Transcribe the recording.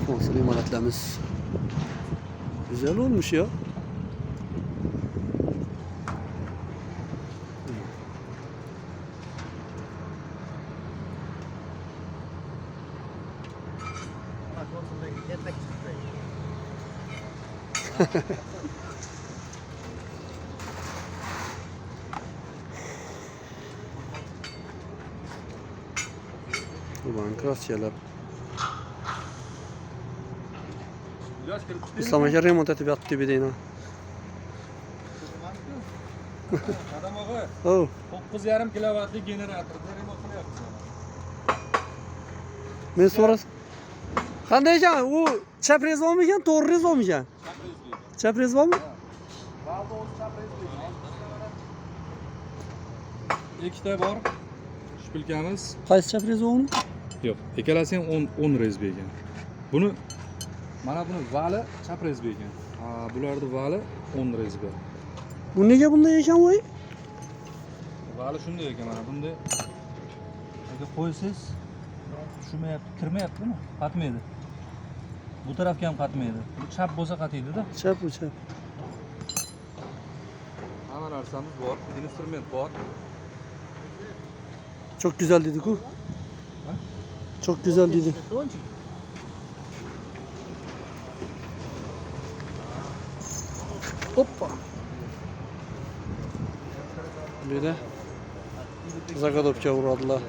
Konsol imalatlarımız. Güzel olmuş ya. Bankrasyalar. İslam aka remont etib yotibdi bu deyna. Adam oğlu. Oh. 9,5 kilovatlik generator. Remont qilyapti. Men so'rasam. Qanday ekan? U chap rezonmi ekan, to'g'ri rezonmi ekan? Chap rezonmi? Valda o'zi chaplaydi. Ikkita bor. Shpilkamiz. Qaysi chap rezonmi? Yo'q, ikkalasi ham 10 rezbi ekan. Buni mana buni vali chap rezbi ekan. Bularni vali 10 rezbi. Bu nega bunday ekan voy? Vali shunday ekan, mana bunday. Agar qo'ysangiz tushmayapti, kirmayaptimi? Qatmaydi. Bu tarafga ham qatmaydi. Bu chap bo'lsa qatiydi-da. Chap bu chap. Hamma narsamiz bor, instrument bor. Çok güzel dedik o. Çok güzel dedi. Hoppa. Bir de Zagadopça uğradılar.